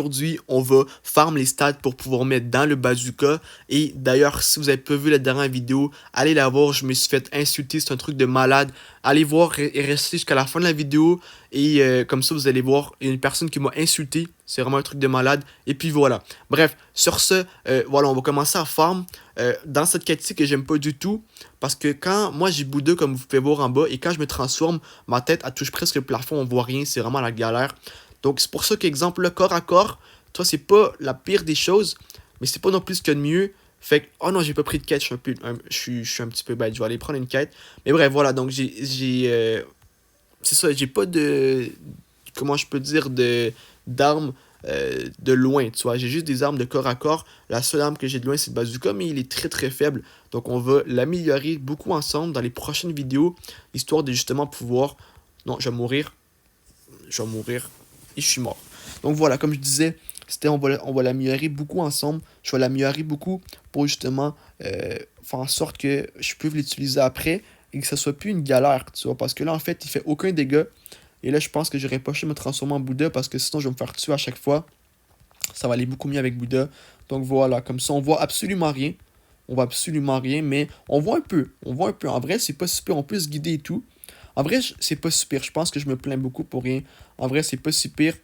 Aujourd'hui, on va farm les stats pour pouvoir mettre dans le bazooka. Et d'ailleurs, si vous n'avez pas vu la dernière vidéo, allez la voir. Je me suis fait insulter, c'est un truc de malade. Allez voir et restez jusqu'à la fin de la vidéo. Et comme ça, vous allez voir, il y a une personne qui m'a insulté. C'est vraiment un truc de malade. Et puis voilà. Bref, sur ce, voilà, on va commencer à farm. Dans cette quête-ci que j'aime pas du tout. Parce que quand moi j'ai Bouddha, comme vous pouvez voir en bas, et quand je me transforme, ma tête elle touche presque le plafond, on voit rien, c'est vraiment la galère. Donc c'est pour ça qu'exemple, le corps à corps, toi c'est pas la pire des choses, mais c'est pas non plus ce qu'il y a de mieux. Fait que, oh non, j'ai pas pris de quête, je suis un petit peu bête, je vais aller prendre une quête. Mais bref, voilà, donc c'est ça, j'ai pas de, comment je peux dire, d'armes de loin, tu vois. J'ai juste des armes de corps à corps. La seule arme que j'ai de loin, c'est le bazooka, mais il est très très faible. Donc on va l'améliorer beaucoup ensemble dans les prochaines vidéos, histoire de justement pouvoir... Non, je vais mourir, et je suis mort. Donc voilà, comme je disais, on va l'améliorer beaucoup ensemble. Je vais l'améliorer beaucoup pour justement faire en sorte que je puisse l'utiliser après et que ça soit plus une galère, tu vois. Parce que là, en fait, il fait aucun dégât. Et là, je pense que j'aurais pas pu me transformer en Bouddha parce que sinon, je vais me faire tuer à chaque fois. Ça va aller beaucoup mieux avec Bouddha. Donc voilà, comme ça, on voit absolument rien. On voit absolument rien, mais on voit un peu. On voit un peu. En vrai, c'est pas super. On peut se guider et tout. En vrai, c'est pas super. Je pense que je me plains beaucoup pour rien. En vrai, c'est pas super.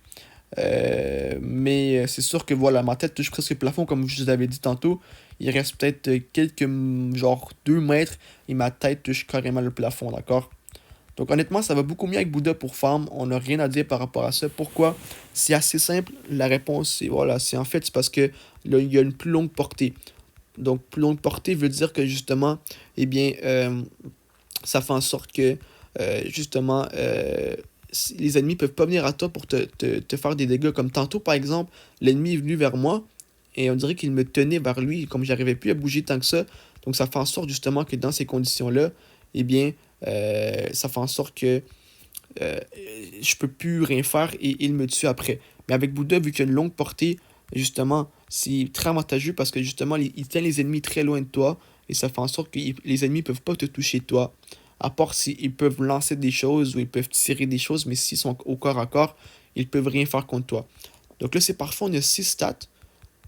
Mais c'est sûr que voilà, ma tête touche presque le plafond, comme je vous avais dit tantôt. Il reste peut-être quelques, genre 2 mètres, et ma tête touche carrément le plafond, d'accord? Donc honnêtement, ça va beaucoup mieux avec Bouddha pour femme. On n'a rien à dire par rapport à ça. Pourquoi? C'est assez simple. La réponse, c'est voilà, c'est en fait, c'est parce que là, il y a une plus longue portée. Donc, plus longue portée veut dire que justement, eh bien, ça fait en sorte que justement, les ennemis peuvent pas venir à toi pour te faire des dégâts. Comme tantôt, par exemple, l'ennemi est venu vers moi et on dirait qu'il me tenait vers lui, comme j'arrivais plus à bouger tant que ça. Donc, ça fait en sorte justement que dans ces conditions-là, eh bien, ça fait en sorte que euh, je peux plus rien faire et il me tue après. Mais avec Bouddha, vu qu'il y a une longue portée, justement, c'est très avantageux parce que justement, il tient les ennemis très loin de toi et ça fait en sorte que les ennemis peuvent pas te toucher toi. À part s'ils peuvent lancer des choses ou ils peuvent tirer des choses, mais s'ils sont au corps à corps, ils peuvent rien faire contre toi. Donc là, c'est parfait, on a 6 stats.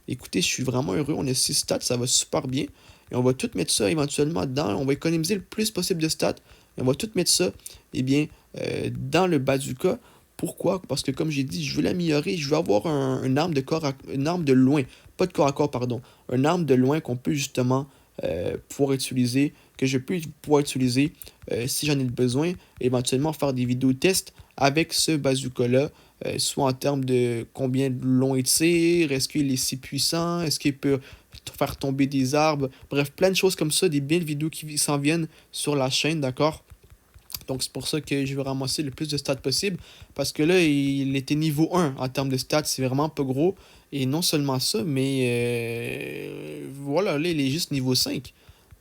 Écoutez, je suis vraiment heureux, on a 6 stats, ça va super bien. Et on va tout mettre ça éventuellement dans, on va économiser le plus possible de stats. Et on va tout mettre ça, eh bien, dans le bazooka. Pourquoi? Parce que comme j'ai dit, je veux l'améliorer, je veux avoir une arme de une arme de loin, pas de corps à corps, pardon, une arme de loin qu'on peut justement pouvoir utiliser, que je peux pouvoir utiliser si j'en ai besoin, éventuellement faire des vidéos tests avec ce bazooka-là, soit en termes de combien de long il tire, est-ce qu'il est si puissant, est-ce qu'il peut faire tomber des arbres, bref, plein de choses comme ça, des belles vidéos qui s'en viennent sur la chaîne, d'accord? Donc c'est pour ça que je veux ramasser le plus de stats possible, parce que là, il était niveau 1 en termes de stats, c'est vraiment pas gros, et non seulement ça, mais voilà, là, il est juste niveau 5.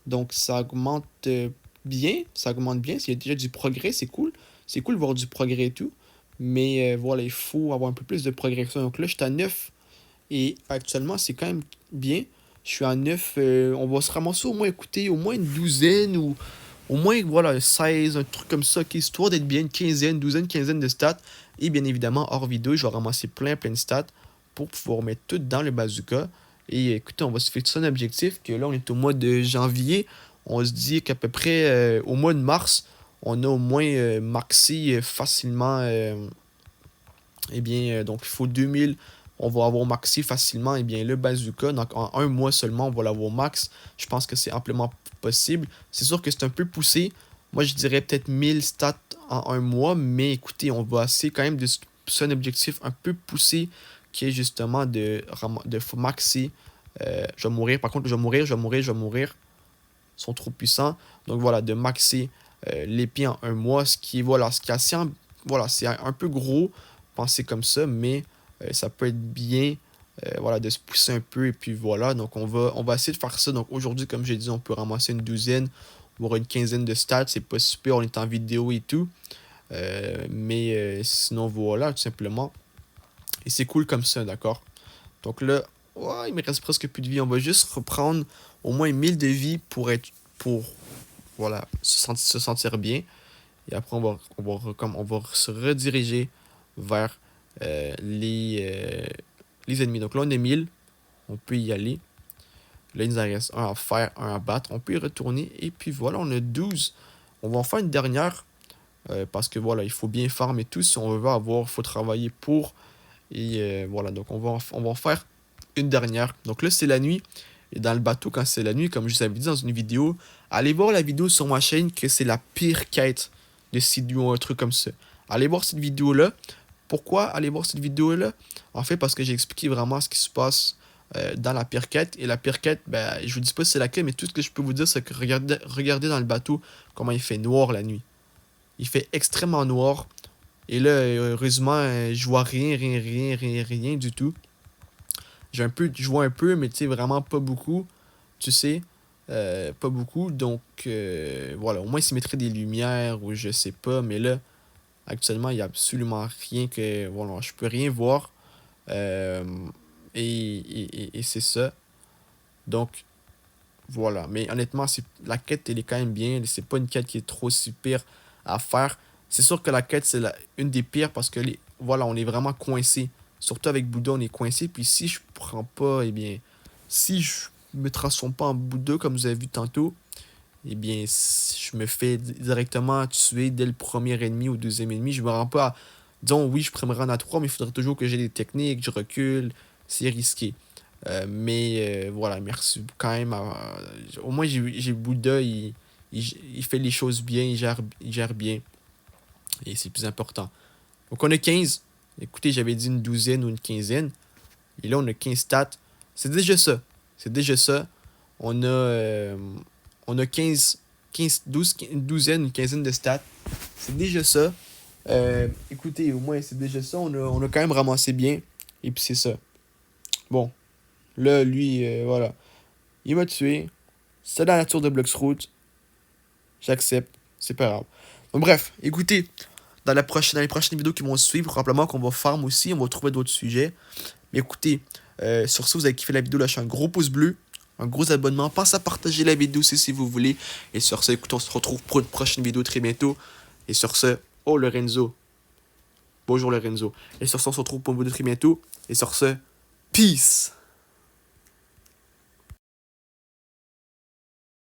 Donc ça augmente bien, ça augmente bien. S'il y a déjà du progrès, c'est cool. C'est cool de voir du progrès et tout. Mais voilà, il faut avoir un peu plus de progression. Donc là, je suis à 9 et actuellement, c'est quand même bien. Je suis à 9. On va se ramasser au moins, écouter, au moins une douzaine ou au moins, voilà, 16, un truc comme ça, qui histoire d'être bien une quinzaine, douzaine, quinzaine de stats. Et bien évidemment, hors vidéo, je vais ramasser plein de stats pour pouvoir mettre tout dans le bazooka. Et écoutez, on va se fixer un objectif que là, on est au mois de janvier. On se dit qu'à peu près au mois de mars, on a au moins maxi facilement. Eh bien, donc il faut 2000. On va avoir maxi facilement. Eh bien, le bazooka, donc en un mois seulement, on va l'avoir max. Je pense que c'est amplement possible. C'est sûr que c'est un peu poussé. Moi, je dirais peut-être 1000 stats en un mois. Mais écoutez, on va essayer quand même de c'est un objectif un peu poussé qui est justement de maxi. Je vais mourir. Par contre, je vais mourir. Ils sont trop puissants. Donc voilà, de maxer l'épée en un mois, ce qui est, voilà, ce qui est assez, voilà, c'est un peu gros, penser comme ça, mais ça peut être bien, voilà, de se pousser un peu, et puis voilà, donc on va essayer de faire ça. Donc aujourd'hui, comme j'ai dit, on peut ramasser une douzaine, voire une quinzaine de stats, c'est pas super, on est en vidéo et tout, mais sinon voilà, tout simplement, et c'est cool comme ça, d'accord? Donc là, ouais, il me reste presque plus de vie. On va juste reprendre au moins 1000 de vie pour être, pour, voilà, se sentir bien. Et après, on va se rediriger vers les, les ennemis. Donc là, on est 1000. On peut y aller. Là, il nous en reste un à faire, un à battre. On peut y retourner. Et puis voilà, on a 12. On va en faire une dernière. Parce que voilà, il faut bien farmer tout. Si on veut avoir, il faut travailler pour. Et voilà, donc on va en faire une dernière. Donc là, c'est la nuit. Et dans le bateau, quand c'est la nuit, comme je vous avais dit dans une vidéo, allez voir la vidéo sur ma chaîne que c'est la pire quête de Cydia ou un truc comme ça. Allez voir cette vidéo-là. Pourquoi aller voir cette vidéo-là? En fait, parce que j'ai expliqué vraiment ce qui se passe dans la pire quête. Et la pire quête, ben, je vous dis pas si c'est laquelle, mais tout ce que je peux vous dire, c'est que regardez dans le bateau comment il fait noir la nuit. Il fait extrêmement noir. Et là, heureusement, je vois rien du tout. Je vois un peu, mais tu sais, vraiment pas beaucoup. Tu sais, pas beaucoup. Donc, voilà, au moins, s'il mettrait des lumières ou je sais pas. Mais là, actuellement, il n'y a absolument rien que. Voilà, je peux rien voir. Euh, et c'est ça. Donc, voilà. Mais honnêtement, la quête, elle est quand même bien. C'est pas une quête qui est trop super à faire. C'est sûr que la quête, c'est une des pires parce que, voilà, on est vraiment coincé. Surtout avec Bouddha, on est coincé. Puis si je prends pas, eh bien, si je me transforme pas en Bouddha, comme vous avez vu tantôt, eh bien, je me fais directement tuer dès le premier ennemi ou deuxième ennemi. Je me rends pas à... Disons, oui, je pourrais me rendre à 3, mais il faudrait toujours que j'ai des techniques, je recule. C'est risqué. Mais voilà, merci quand même. Au moins, j'ai Bouddha, il fait les choses bien, il gère bien. Et c'est plus important. Donc, on a 15. Écoutez, j'avais dit une douzaine ou une quinzaine. Et là, on a 15 stats. C'est déjà ça. C'est déjà ça. On a 12, une douzaine, une quinzaine de stats. C'est déjà ça. Écoutez, au moins, c'est déjà ça. On a quand même ramassé bien. Et puis, c'est ça. Bon. Là, lui, voilà. Il m'a tué. C'est la nature de Bloxroot. J'accepte. C'est pas grave. Donc, bref, écoutez. Dans les prochaines vidéos qui vont suivre, probablement qu'on va farm aussi. On va trouver d'autres sujets. Mais écoutez, sur ce, vous avez kiffé la vidéo. Lâchez un gros pouce bleu. Un gros abonnement. Pensez à partager la vidéo aussi si vous voulez. Et sur ce, écoutez, on se retrouve pour une prochaine vidéo très bientôt. Et sur ce, oh Lorenzo. Bonjour Lorenzo. Et sur ce, on se retrouve pour une vidéo très bientôt. Et sur ce, peace.